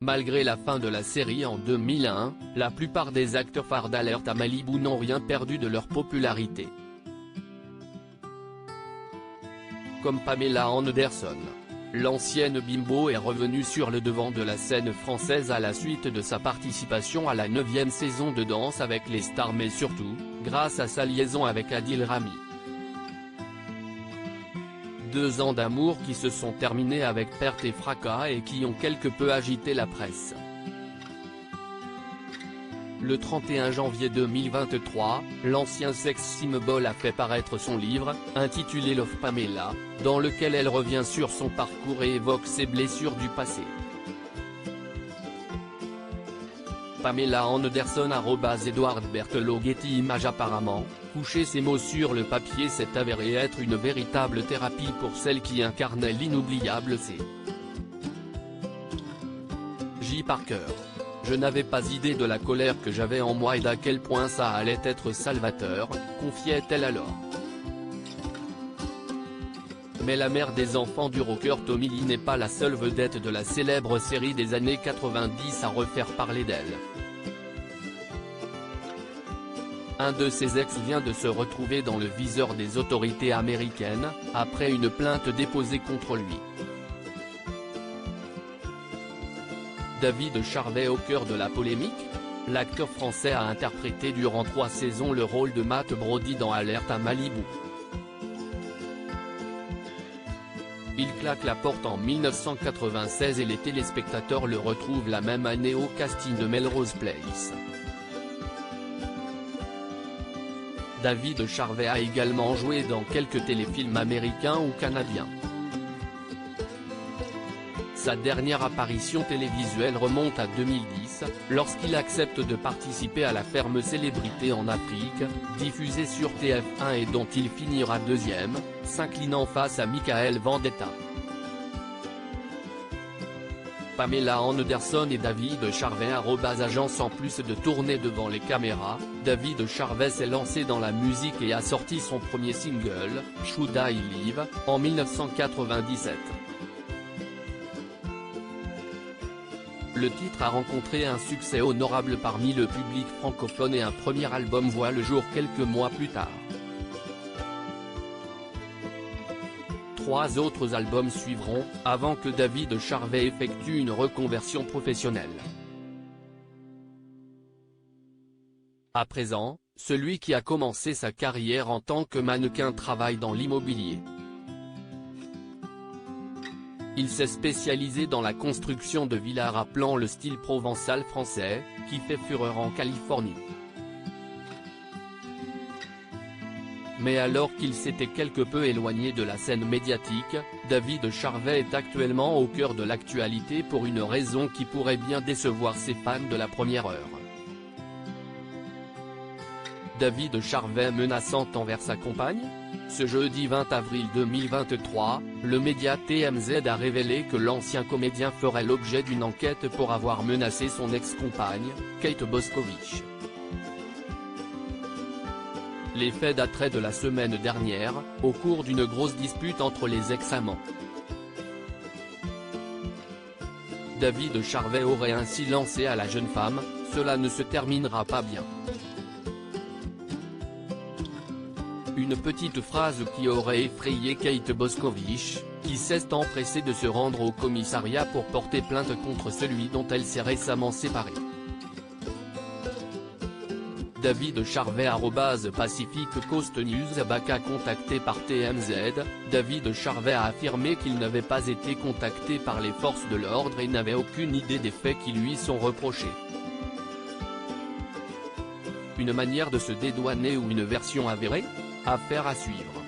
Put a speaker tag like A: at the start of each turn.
A: Malgré la fin de la série en 2001, la plupart des acteurs phares d'Alerte à Malibu n'ont rien perdu de leur popularité. Comme Pamela Anderson. L'ancienne bimbo est revenue sur le devant de la scène française à la suite de sa participation à la 9e saison de Danse avec les stars, mais surtout, grâce à sa liaison avec Adil Rami. 2 ans d'amour qui se sont terminés avec perte et fracas et qui ont quelque peu agité la presse. Le 31 janvier 2023, l'ancien sex symbol a fait paraître son livre, intitulé Love Pamela, dans lequel elle revient sur son parcours et évoque ses blessures du passé. Pamela Anderson @Edward Berthelot Getty Images. Apparemment, coucher ses mots sur le papier s'est avéré être une véritable thérapie pour celle qui incarnait l'inoubliable C. J. Parker. Je n'avais pas idée de la colère que j'avais en moi et d'à quel point ça allait être salvateur, confiait-elle alors. Mais la mère des enfants du rocker Tommy Lee n'est pas la seule vedette de la célèbre série des années 90 à refaire parler d'elle. Un de ses ex vient de se retrouver dans le viseur des autorités américaines, après une plainte déposée contre lui. David Charvet au cœur de la polémique. L'acteur français a interprété durant 3 saisons le rôle de Matt Brody dans Alerte à Malibu. Il claque la porte en 1996 et les téléspectateurs le retrouvent la même année au casting de Melrose Place. David Charvet a également joué dans quelques téléfilms américains ou canadiens. Sa dernière apparition télévisuelle remonte à 2010, lorsqu'il accepte de participer à La Ferme Célébrité en Afrique, diffusée sur TF1 et dont il finira 2e, s'inclinant face à Michael Vendetta. Pamela Anderson et David Charvet @agence. En plus de tourner devant les caméras, David Charvet s'est lancé dans la musique et a sorti son premier single, Should I Live, en 1997. Le titre a rencontré un succès honorable parmi le public francophone et un premier album voit le jour quelques mois plus tard. 3 autres albums suivront, avant que David Charvet effectue une reconversion professionnelle. À présent, celui qui a commencé sa carrière en tant que mannequin travaille dans l'immobilier. Il s'est spécialisé dans la construction de villas rappelant le style provençal français, qui fait fureur en Californie. Mais alors qu'il s'était quelque peu éloigné de la scène médiatique, David Charvet est actuellement au cœur de l'actualité pour une raison qui pourrait bien décevoir ses fans de la première heure. David Charvet menaçant envers sa compagne ? Ce jeudi 20 avril 2023, le média TMZ a révélé que l'ancien comédien ferait l'objet d'une enquête pour avoir menacé son ex-compagne, Kate Boscovich. Les faits dateraient de la semaine dernière, au cours d'une grosse dispute entre les ex-amants. David Charvet aurait ainsi lancé à la jeune femme : « Cela ne se terminera pas bien ». Une petite phrase qui aurait effrayé Kate Boscovich, qui s'est empressée de se rendre au commissariat pour porter plainte contre celui dont elle s'est récemment séparée. David Charvet @Pacific Coast News. Contacté par TMZ, David Charvet a affirmé qu'il n'avait pas été contacté par les forces de l'ordre et n'avait aucune idée des faits qui lui sont reprochés. Une manière de se dédouaner ou une version avérée ? Affaire à suivre.